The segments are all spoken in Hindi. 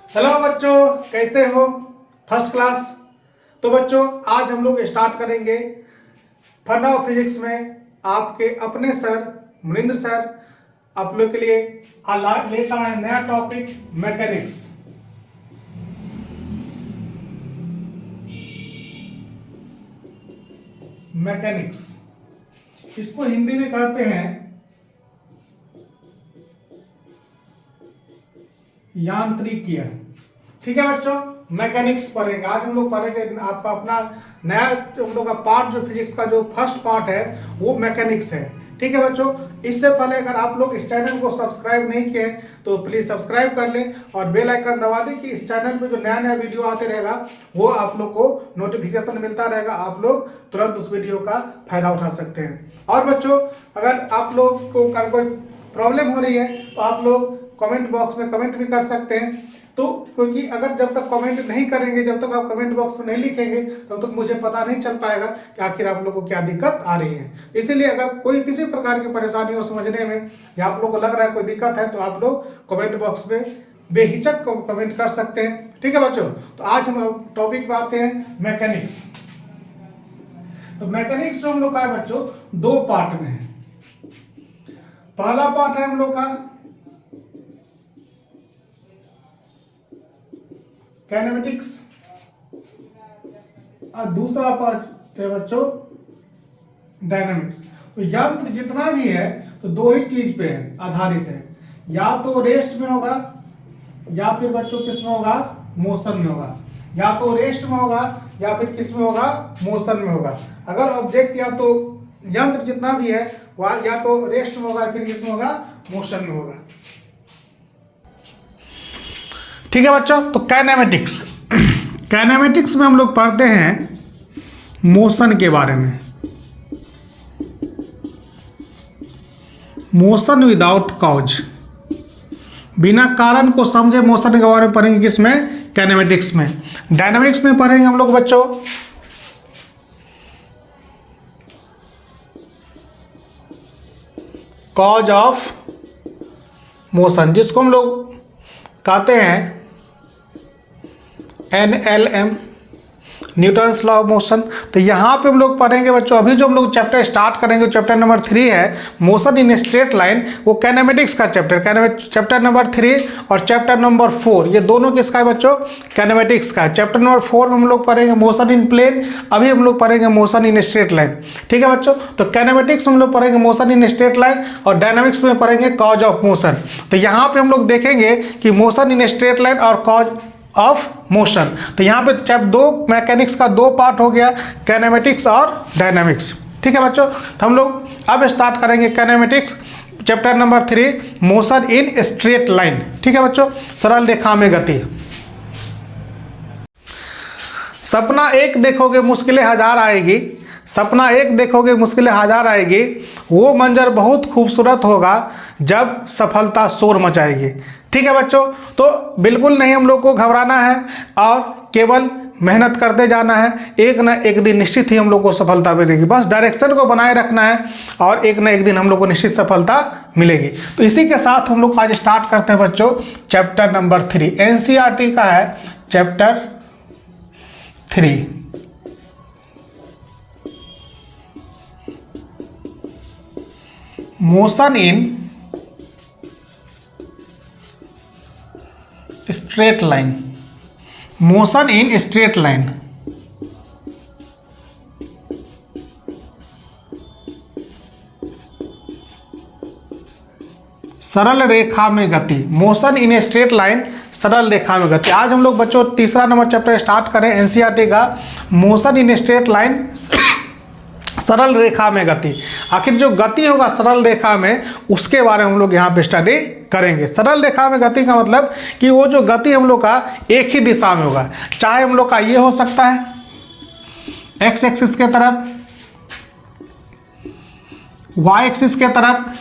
हेलो बच्चों, कैसे हो? First class. तो बच्चों, आज हम लोग स्टार्ट करेंगे फन ऑफ फिजिक्स में आपके अपने सर मुनिंद्र सर आप लोग के लिए लेकर आए नया टॉपिक मैकेनिक्स। मैकेनिक्स इसको हिंदी में कहते हैं यांत्रिकीय। ठीक है बच्चों, मैकेनिक्स पढ़ेंगे आज हम लोग। पढ़ेंगे आपका अपना नया हम लोग का पार्ट, जो फिजिक्स का जो फर्स्ट पार्ट है वो मैकेनिक्स है। ठीक है बच्चों, इससे पहले अगर आप लोग इस चैनल को सब्सक्राइब नहीं किए तो प्लीज सब्सक्राइब कर लें और बेल आइकन दबा दें कि इस चैनल पे जो नया नया वीडियो आते रहेगा वो आप लोग को नोटिफिकेशन मिलता रहेगा। आप लोग तुरंत उस वीडियो का फायदा उठा सकते हैं। और बच्चों, अगर आप लोग को कोई प्रॉब्लम हो रही है तो आप लोग कमेंट बॉक्स में कमेंट भी कर सकते हैं। तो क्योंकि अगर जब तक कमेंट नहीं करेंगे, जब तक आप कमेंट बॉक्स में नहीं लिखेंगे, तब तक मुझे पता नहीं चल पाएगा कि आखिर आप लोगों को क्या दिक्कत आ रही है। इसीलिए अगर कोई किसी प्रकार की परेशानी हो समझने में या आप लोगों को लग रहा है कोई दिक्कत है तो आप लोग कमेंट बॉक्स में बेहिचक कमेंट कर सकते हैं। ठीक है बच्चों, तो आज हम टॉपिक पे आते हैं मैकेनिक्स। तो मैकेनिक्स जो हम लोग का है बच्चों, दो पार्ट में है। पहला पार्ट है हम लोग का काइनेमेटिक्स और दूसरा पार्ट है बच्चों डायनामिक्स। तो यंत्र जितना भी है तो दो ही चीज पे है आधारित है, या तो रेस्ट में होगा या फिर बच्चों किस में होगा, मोशन में होगा। या तो रेस्ट में होगा या फिर किस में होगा, मोशन में होगा। अगर ऑब्जेक्ट या तो यंत्र जितना भी है वह या तो रेस्ट में होगा फिर किस में होगा, मोशन में होगा। ठीक है बच्चों, तो काइनेमेटिक्स काइनेमेटिक्स में हम लोग पढ़ते हैं मोशन के बारे में। मोशन विदाउट कॉज, बिना कारण को समझे मोशन के बारे में पढ़ेंगे किसमें, काइनेमेटिक्स में। डायनामिक्स में पढ़ेंगे हम लोग बच्चों कॉज ऑफ मोशन, जिसको हम लोग कहते हैं NLM, Newton's law of motion. तो यहाँ पे हम लोग पढ़ेंगे बच्चों, अभी जो हम लोग चैप्टर स्टार्ट करेंगे चैप्टर नंबर 3 है मोशन इन स्ट्रेट लाइन, वो काइनेमेटिक्स का चैप्टर। चैप्टर नंबर 3 और चैप्टर नंबर 4 ये दोनों किसका है बच्चों, काइनेमेटिक्स का है। चैप्टर नंबर 4 में हम लोग पढ़ेंगे मोशन इन प्लेन, अभी हम लोग पढ़ेंगे मोशन इन स्ट्रेट लाइन। ठीक है बच्चों, तो काइनेमेटिक्स में हम लोग पढ़ेंगे मोशन इन स्ट्रेट लाइन और डायनामिक्स में पढ़ेंगे कॉज ऑफ मोशन। तो यहाँ पे हम लोग देखेंगे कि मोशन इन स्ट्रेट लाइन और कॉज ऑफ मोशन। तो यहाँ पे चैप्टर दो मैकेनिक्स का दो पार्ट हो गया, काइनेमेटिक्स और डायनामिक्स। ठीक है बच्चों, तो हम लोग अब स्टार्ट करेंगे kinematics chapter number 3 motion in straight line. ठीक है बच्चों, सरल रेखा में गति। सपना एक देखोगे मुश्किलें हजार आएगी, सपना एक देखोगे मुश्किलें हजार आएगी, वो मंजर बहुत खूबसूरत होगा जब सफलता शोर मचाएगी। ठीक है बच्चों, तो बिल्कुल नहीं हम लोग को घबराना है और केवल मेहनत करते जाना है। एक ना एक दिन निश्चित ही हम लोग को सफलता मिलेगी, बस डायरेक्शन को बनाए रखना है और एक ना एक दिन हम लोग को निश्चित सफलता मिलेगी। तो इसी के साथ हम लोग आज स्टार्ट करते हैं बच्चों चैप्टर नंबर 3, NCERT का है chapter 3। Motion in straight line, motion in straight line. सरल रेखा में गति, मोशन इन स्ट्रेट लाइन सरल रेखा में गति। आज हम लोग बच्चों तीसरा नंबर चैप्टर स्टार्ट करें NCERT का मोशन इन स्ट्रेट लाइन सरल रेखा में गति। आखिर जो गति होगा सरल रेखा में उसके बारे में हम लोग यहाँ पे स्टडी करेंगे। सरल रेखा में गति का मतलब कि वो जो गति हम लोग का एक ही दिशा में होगा, चाहे हम लोग का ये हो सकता है एक्स एक्सिस के तरफ, वाई एक्सिस के तरफ,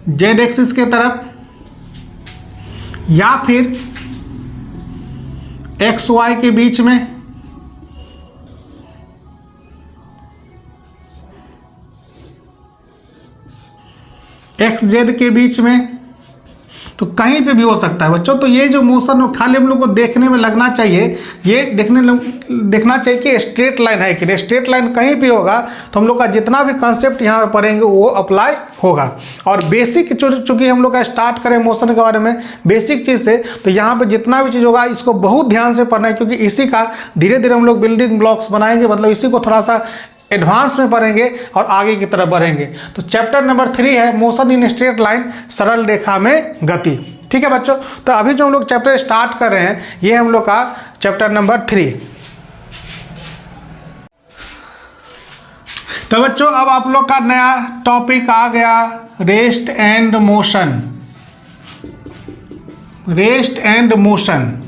जेड एक्सिस के तरफ, या फिर एक्स वाई के बीच में, एक्स जेड के बीच में, तो कहीं पे भी हो सकता है बच्चों। तो ये जो मोशन खाली हम लोग को देखने में लगना चाहिए, ये देखना चाहिए कि स्ट्रेट लाइन है कि नहीं। स्ट्रेट लाइन कहीं भी होगा तो हम लोग का जितना भी कंसेप्ट यहाँ पे पढ़ेंगे वो अप्लाई होगा। और बेसिक चूँकि हम लोग का स्टार्ट करें मोशन के बारे में बेसिक चीज़ से, तो यहाँ पे जितना भी चीज़ होगा इसको बहुत ध्यान से पढ़ना है, क्योंकि इसी का धीरे धीरे हम लोग बिल्डिंग ब्लॉक्स बनाएंगे, मतलब इसी को थोड़ा सा एडवांस में पढ़ेंगे और आगे की तरफ बढ़ेंगे। तो चैप्टर नंबर 3 है मोशन इन स्ट्रेट लाइन, सरल रेखा में गति। ठीक है बच्चों, तो अभी जो हम लोग चैप्टर स्टार्ट कर रहे हैं ये हम लोग का चैप्टर नंबर 3। तो बच्चों अब आप लोग का नया टॉपिक आ गया rest and motion. Rest and motion,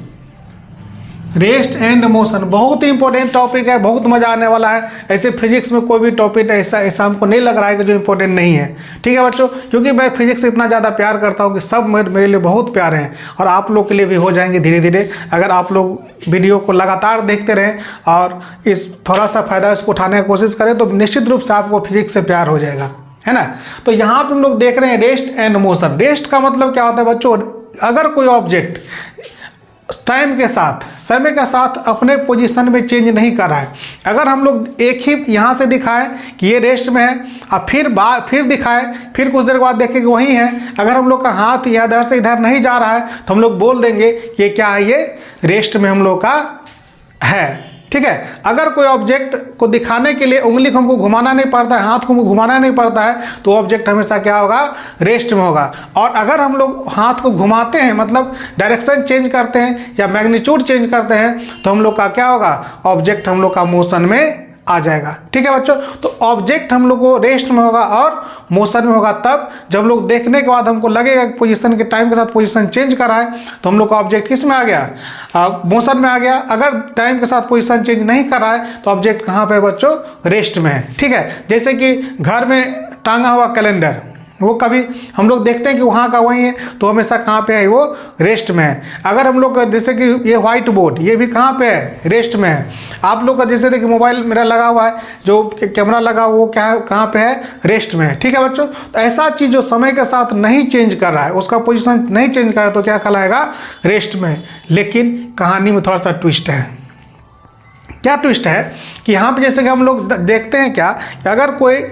rest and motion बहुत ही इंपॉर्टेंट टॉपिक है, बहुत मजा आने वाला है। ऐसे फिजिक्स में कोई भी टॉपिक ऐसा हमको नहीं लग रहा है कि जो इंपॉर्टेंट नहीं है। ठीक है बच्चों, क्योंकि मैं फिजिक्स से इतना ज़्यादा प्यार करता हूँ कि सब मेरे लिए बहुत प्यारे हैं, और आप लोग के लिए भी हो जाएंगे धीरे धीरे, अगर आप लोग वीडियो को लगातार देखते रहें और इस थोड़ा सा फ़ायदा इसको उठाने की कोशिश करें तो निश्चित रूप से आपको फिजिक्स से प्यार हो जाएगा, है ना। तो यहाँ पर हम लोग देख रहे हैं रेस्ट एंड मोशन। रेस्ट का मतलब क्या होता है बच्चों, अगर कोई ऑब्जेक्ट टाइम के साथ, समय के साथ अपने पोजीशन में चेंज नहीं कर रहा है, अगर हम लोग एक ही यहाँ से दिखाएं कि ये रेस्ट में है और फिर दिखाएं, फिर कुछ देर के बाद देखें कि वही है, अगर हम लोग का हाथ इधर से इधर नहीं जा रहा है तो हम लोग बोल देंगे कि ये क्या है, ये रेस्ट में हम लोग का है। ठीक है, अगर कोई ऑब्जेक्ट को दिखाने के लिए उंगली को हमको घुमाना नहीं पड़ता है, हाथ को हमको घुमाना नहीं पड़ता है, तो ऑब्जेक्ट हमेशा क्या होगा, रेस्ट में होगा। और अगर हम लोग हाथ को घुमाते हैं, मतलब डायरेक्शन चेंज करते हैं या मैग्नीट्यूड चेंज करते हैं, तो हम लोग का क्या होगा, ऑब्जेक्ट हम लोग का मोशन में आ जाएगा। ठीक है बच्चों, तो ऑब्जेक्ट हम लोग को रेस्ट में होगा और मोशन में होगा तब जब लोग देखने के बाद हमको लगेगा कि पोजीशन के टाइम के साथ पोजीशन चेंज करा है, तो हम लोग का ऑब्जेक्ट किस में आ गया, मोशन में आ गया। अगर टाइम के साथ पोजीशन चेंज नहीं करा है तो ऑब्जेक्ट कहाँ पे बच्चों, रेस्ट में है। ठीक है, जैसे कि घर में टांगा हुआ कैलेंडर, वो कभी हम लोग देखते हैं कि वहाँ का वही है, तो हमेशा कहाँ पे है, वो रेस्ट में है। अगर हम लोग जैसे कि ये व्हाइट बोर्ड, ये भी कहाँ पे है, रेस्ट में है। आप लोग का जैसे देखिए मोबाइल मेरा लगा हुआ है, जो कैमरा लगा वो क्या है, कहाँ पे है, रेस्ट में है। ठीक है बच्चों, तो ऐसा चीज़ जो समय के साथ नहीं चेंज कर रहा है, उसका पोजिशन नहीं चेंज कर रहा है, तो क्या कहलाएगा, रेस्ट में। लेकिन कहानी में थोड़ा सा ट्विस्ट है। क्या ट्विस्ट है कि यहाँ पर जैसे कि हम लोग देखते हैं क्या, कि अगर कोई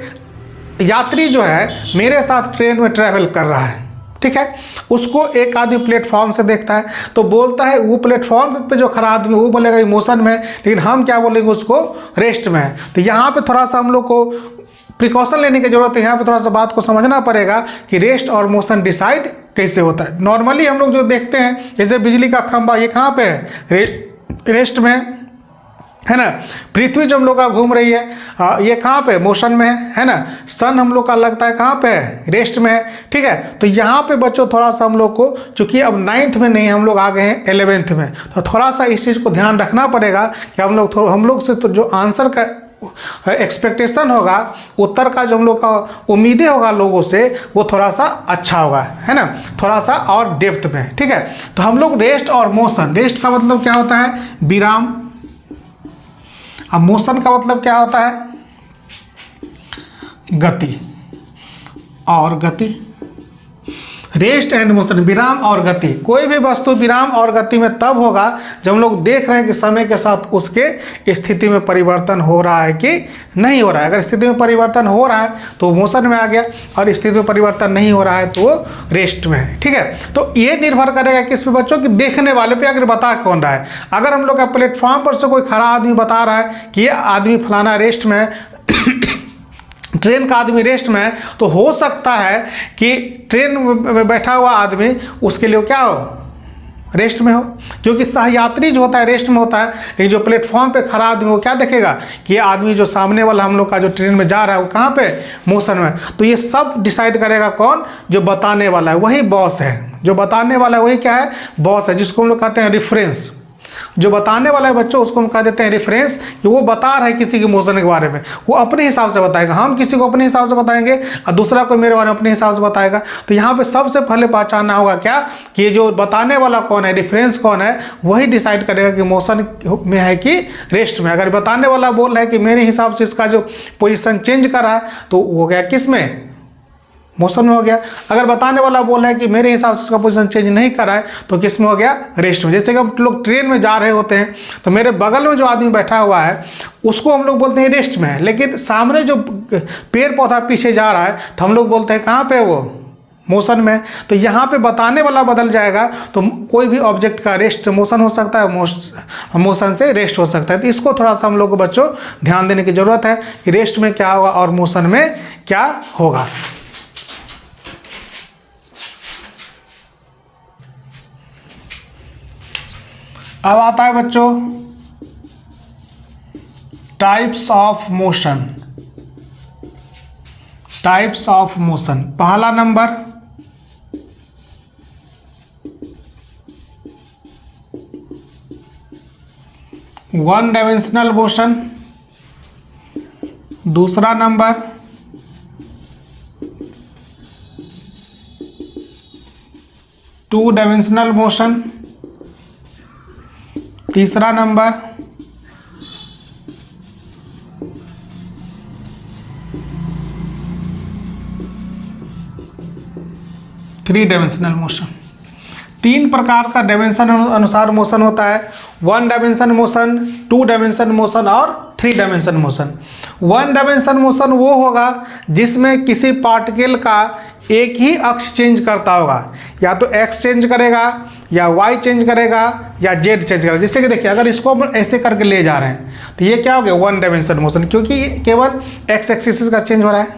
यात्री जो है मेरे साथ ट्रेन में ट्रैवल कर रहा है, ठीक है, उसको एक आदमी प्लेटफॉर्म से देखता है तो बोलता है, वो प्लेटफॉर्म पे जो खड़ा आदमी वो बोलेगा इमोशन में, लेकिन हम क्या बोलेंगे, उसको रेस्ट में है। तो यहाँ पे थोड़ा सा हम लोग को प्रिकॉशन लेने की जरूरत है, यहाँ पे थोड़ा सा बात को समझना पड़ेगा कि रेस्ट और मोशन डिसाइड कैसे होता है। नॉर्मली हम लोग जो देखते हैं जैसे बिजली का खंभा, ये कहाँ पे है, रेस्ट में है ना। पृथ्वी जो हम लोग का घूम रही है ये कहाँ पे, मोशन में है ना। सन हम लोग का लगता है कहाँ पे है, रेस्ट में है। ठीक है, तो यहाँ पे बच्चों थोड़ा सा हम लोग को, चूंकि अब 9th में नहीं, हम लोग आ गए हैं 11th में, तो थोड़ा सा इस चीज़ को ध्यान रखना पड़ेगा कि हम लोग से तो जो आंसर का एक्सपेक्टेशन होगा, उत्तर का जो हम लोग का उम्मीदें होगा लोगों से, वो थोड़ा सा अच्छा होगा, है ना, थोड़ा सा और डेप्थ में। ठीक है, तो हम लोग रेस्ट और मोशन, रेस्ट का मतलब क्या होता है, विराम। अब मोशन का मतलब क्या होता है, गति और गति। रेस्ट एंड मोशन, विराम और गति। कोई भी वस्तु विराम और गति में तब होगा जब हम लोग देख रहे हैं कि समय के साथ उसके स्थिति में परिवर्तन हो रहा है कि नहीं हो रहा है। अगर स्थिति में परिवर्तन हो रहा है तो मोशन में आ गया, और स्थिति में परिवर्तन नहीं हो रहा है तो वो रेस्ट में है। ठीक है, तो ये निर्भर करेगा किस पे बच्चों, कि देखने वाले पे, अगर बता कौन रहा है। अगर हम लोग का प्लेटफॉर्म पर से कोई खड़ा आदमी बता रहा है कि ये आदमी फलाना रेस्ट में है, ट्रेन का आदमी रेस्ट में है, तो हो सकता है कि ट्रेन में बैठा हुआ आदमी उसके लिए क्या हो, रेस्ट में हो, क्योंकि सहयात्री जो होता है रेस्ट में होता है। लेकिन जो प्लेटफॉर्म पे खड़ा आदमी वो क्या देखेगा कि ये आदमी जो सामने वाला हम लोग का जो ट्रेन में जा रहा है वो कहाँ पे, मोशन में। तो ये सब डिसाइड करेगा कौन, जो बताने वाला है, वही बॉस है। जो बताने वाला है वही क्या है, बॉस है, जिसको हम लोग कहते हैं रेफरेंस। जो बताने वाला है बच्चों उसको हम कह देते हैं रेफरेंस, कि वो बता रहा है किसी के मोशन के बारे में, वो अपने हिसाब से बताएगा। हम किसी को अपने हिसाब से बताएंगे और दूसरा कोई मेरे बारे में अपने हिसाब से बताएगा। तो यहाँ पे सबसे पहले पहचानना होगा क्या, कि ये जो बताने वाला कौन है, रेफरेंस कौन है, वही डिसाइड करेगा कि मोशन में है कि रेस्ट में। अगर बताने वाला बोल रहा है कि मेरे हिसाब से इसका जो पोजिशन चेंज कर रहा है, तो वो गया किस में, मोशन में हो गया। अगर बताने वाला बोल रहा है कि मेरे हिसाब से उसका पोजीशन चेंज नहीं करा है तो किस में हो गया, रेस्ट में। जैसे कि हम लोग ट्रेन में जा रहे होते हैं तो मेरे बगल में जो आदमी बैठा हुआ है उसको हम लोग बोलते हैं रेस्ट में है, लेकिन सामने जो पेड़ पौधा पीछे जा रहा है तो हम लोग बोलते हैं कहाँ पे, वो मोशन में। तो यहाँ पे बताने वाला बदल जाएगा तो कोई भी ऑब्जेक्ट का रेस्ट मोशन हो सकता है, मोशन से रेस्ट हो सकता है। तो इसको थोड़ा सा हम लोग को बच्चों ध्यान देने की जरूरत है कि रेस्ट में क्या होगा और मोशन में क्या होगा। अब आता है बच्चों types of motion. Types of motion, पहला नंबर वन डायमेंशनल मोशन, दूसरा नंबर टू डायमेंशनल मोशन, तीसरा नंबर थ्री डायमेंशनल मोशन। तीन प्रकार का डायमेंशन अनुसार मोशन होता है, one dimension motion, two dimension motion और three dimension motion. One dimension motion वो होगा जिसमें किसी पार्टिकल का एक ही अक्ष चेंज करता होगा, या तो एक्स चेंज करेगा या वाई चेंज करेगा या जेड चेंज करेगा। जैसे कि देखिए अगर इसको हम ऐसे करके ले जा रहे हैं तो ये क्या हो गया, वन डायमेंशन मोशन, क्योंकि केवल एक्स एक्सिस का चेंज हो रहा है।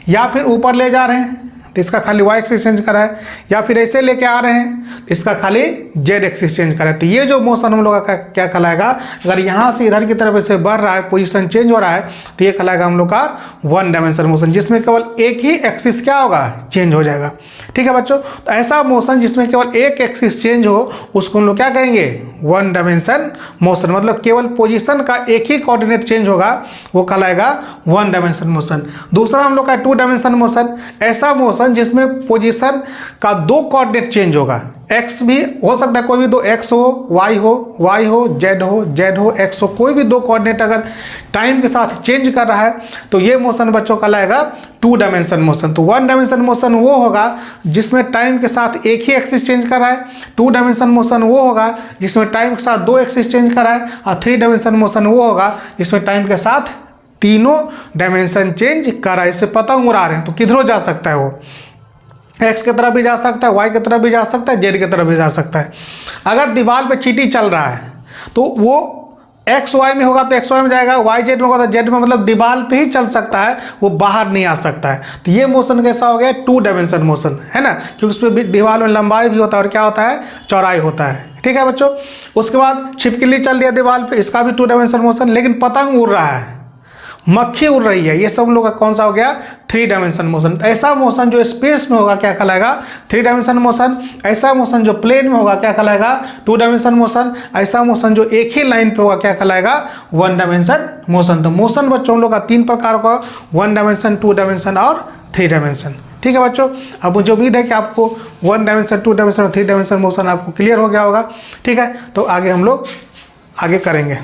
या फिर ऊपर ले जा रहे हैं तो इसका खाली वाई एक्सिस चेंज करा है, या फिर ऐसे लेके आ रहे हैं तो इसका खाली जेड एक्सिस चेंज करा है। तो ये जो मोशन हम लोग का क्या कहलाएगा, अगर यहाँ से इधर की तरफ से बढ़ रहा है, पोजीशन चेंज हो रहा है, तो ये कहलाएगा हम लोग का वन डायमेंशन मोशन, जिसमें केवल एक ही एक्सिस क्या होगा, चेंज हो जाएगा। ठीक है बच्चों, तो ऐसा मोशन जिसमें केवल एक एक्सिस चेंज हो उसको हम लोग क्या कहेंगे, वन डायमेंशन मोशन। मतलब केवल पोजीशन का एक ही कोऑर्डिनेट चेंज होगा वो कहलाएगा वन डायमेंशन मोशन। दूसरा हम लोग का टू डायमेंशन मोशन, ऐसा मोशन जिसमें पोजीशन का दो कोऑर्डिनेट चेंज होगा, एक्स भी हो सकता है, कोई भी दो एक्स हो, वाई हो, जेड हो, एक्स हो, कोई भी दो कोऑर्डिनेट अगर टाइम के साथ चेंज कर रहा है तो ये मोशन बच्चों कहलाएगा टू डायमेंशन मोशन। तो वन डायमेंशन मोशन वो होगा जिसमें टाइम के साथ एक ही एक्सिस चेंज कर रहा है, टू डायमेंशन मोशन वो होगा जिसमें टाइम के साथ दो एक्सिस चेंज कर रहा है, और थ्री डायमेंशन मोशन वो होगा जिसमें टाइम के साथ तीनों डायमेंशन चेंज कर रहा है। इससे पतंग उड़ा रहे हैं तो किधरों जा सकता है, वो एक्स की तरफ भी जा सकता है, वाई की तरफ भी जा सकता है, जेड की तरफ भी जा सकता है। अगर दीवार पे चींटी चल रहा है तो वो एक्स वाई में होगा तो एक्स वाई में जाएगा, वाई जेड में होगा तो जेड में, मतलब दीवार पे ही चल सकता है, वो बाहर नहीं आ सकता है। तो ये मोशन कैसा हो गया, टू डायमेंशन मोशन, है ना, क्योंकि उस पर दीवार में लंबाई भी होता है और क्या होता है, चौड़ाई होता है। ठीक है बच्चों, उसके बाद छिपकली चल रही है दीवार पे, इसका भी टू डायमेंशन मोशन, लेकिन पतंग उड़ रहा है, मक्खी उड़ रही है, ये सब लोग का कौन सा हो गया, थ्री डायमेंशन मोशन। ऐसा मोशन जो स्पेस में होगा क्या कहलाएगा, थ्री डायमेंशन मोशन। ऐसा मोशन जो प्लेन में होगा क्या कहलाएगा, टू डायमेंशन मोशन। ऐसा मोशन जो एक ही लाइन पे होगा क्या कहलाएगा, वन डायमेंशन मोशन। तो मोशन बच्चों हम लोग का तीन प्रकार का, वन डायमेंशन, टू डायमेंशन और थ्री डायमेंशन। ठीक है बच्चों, अब मुझे उम्मीद है कि आपको वन डायमेंशन, टू डायमेंशन और थ्री डायमेंशन मोशन आपको क्लियर हो गया होगा। ठीक है, तो आगे हम लोग आगे करेंगे।